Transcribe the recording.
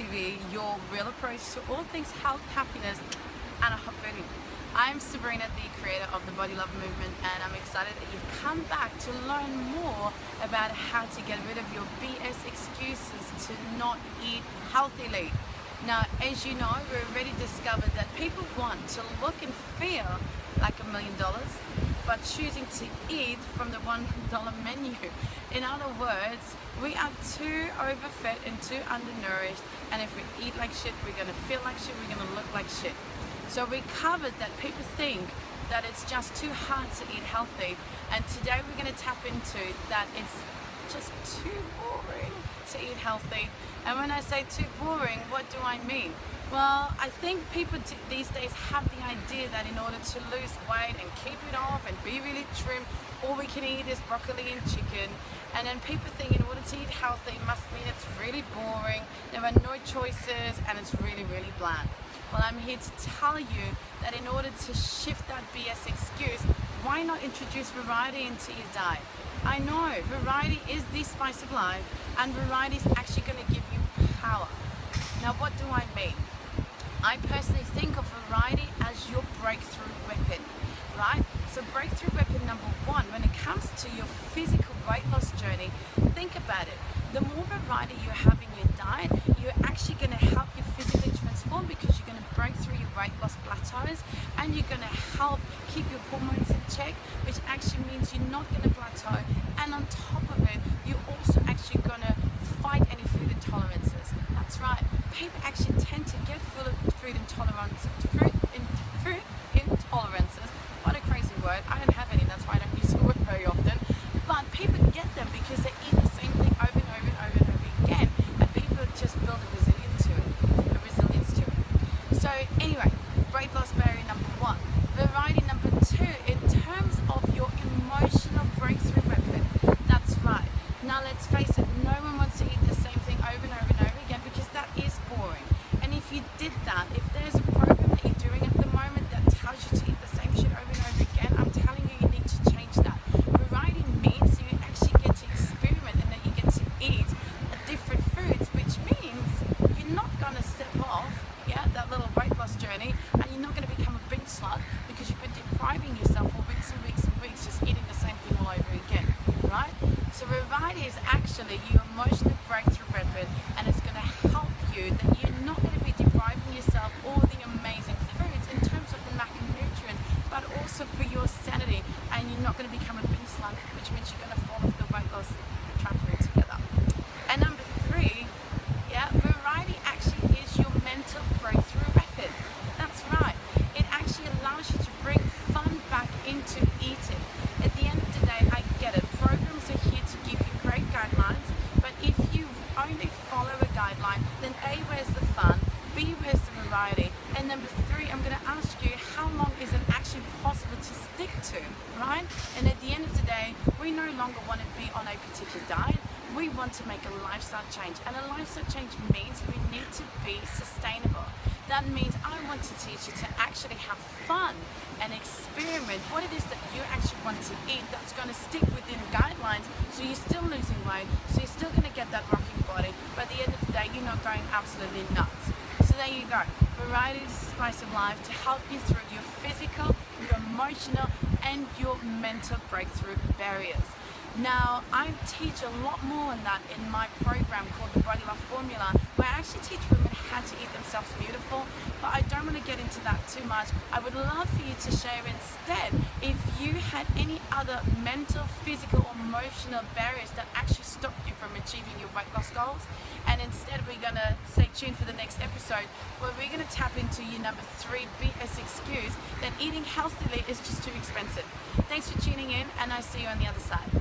TV, your real approach to all things health, happiness, and a hot booty. I'm Sabrina, the creator of the Body Love Movement, and I'm excited that you've come back to learn more about how to get rid of your BS excuses to not eat healthily. Now, as you know, we've already discovered that people want to look and feel like $1 million, but choosing to eat from the $1 menu. In other words, we are too overfed and too undernourished, and if we eat like shit, we're gonna feel like shit, we're gonna look like shit. So we covered that people think that it's just too hard to eat healthy, and today we're gonna tap into that it's just too boring to eat healthy. And when I say too boring, what do I mean? Well, I think people these days have the idea that in order to lose weight and keep it off and be really trim, all we can eat is broccoli and chicken. And then people think in order to eat healthy must mean it's really boring, there are no choices, and it's really, really bland. Well, I'm here to tell you that in order to shift that BS excuse, why not introduce variety into your diet? I know, variety is the spice of life, and variety is actually going to give you power. Now, what do I mean? I personally think of variety as your breakthrough weapon, right? So breakthrough weapon number one, when it comes to your physical weight loss journey, think about it. The more variety you have in your diet, you're actually going to help you physically transform, because you're going to break through your weight loss plateaus, and you're going to help keep your hormones in check, which actually means you're not going to plateau. And on top of it, you're also actually going to fight any food intolerances. That's right. People actually tend to get food intolerances. What a crazy word. I don't have any, that's why I don't use the word very often. But people get them because they eat the same thing over and over and over and over again, and people just build a resilience to it. So anyway, weight loss barrier number one. Variety number two, in terms of your emotional breakthrough weapon. That's right. Now let's face it, no one wants to eat the same thing over and over and over again, because that is boring. And if you did that, if there's a program that you're doing at the moment that tells you to eat the same shit over and over again, I'm telling you, you need to change that. Variety means you actually get to experiment, and that you get to eat different foods, which means you're not going to step off that little weight loss journey, and you're not going to become a binge slut because you've been depriving yourself for weeks and weeks and weeks just eating the same thing all over again, right? So variety is actually your emotional breakthrough weapon, and it's going to help you that you're not going to be depriving yourself all the amazing foods in terms of the macronutrients, but also for your sanity, and you're not going to become a binge slut, which means you're going to fall off the weight loss track altogether. And number three, variety actually is your mental breakthrough weapon. That's right. It actually allows you to bring fun back into eating. At the end of the day, I get it. Programs are here to give you great guidelines, but if you only follow a guideline, then A, where's the fun? B, where's the variety? And number three, I'm going to ask you, how long is it actually possible to stick to, right? And at the end of the day, we no longer want to be on a particular diet. We want to make a lifestyle change, and a lifestyle change means we need to be sustainable. That means I want to teach you to actually have fun and experiment what it is that you actually want to eat that's going to stick within guidelines, so you're still losing weight, so you're still going to get that rocking body, but at the end of the day, you're not going absolutely nuts. So there you go. Variety is the spice of life to help you through your physical, your emotional, and your mental breakthrough barriers. Now, I teach a lot more on that in my program called the Body Love Formula, where I actually teach women how to eat themselves beautiful, but I don't want to get into that too much. I would love for you to share instead if you had any other mental, physical, or emotional barriers that actually stopped you from achieving your weight loss goals. And instead, we're going to stay tuned for the next episode, where we're going to tap into your number three BS excuse, that eating healthily is just too expensive. Thanks for tuning in, and I'll see you on the other side.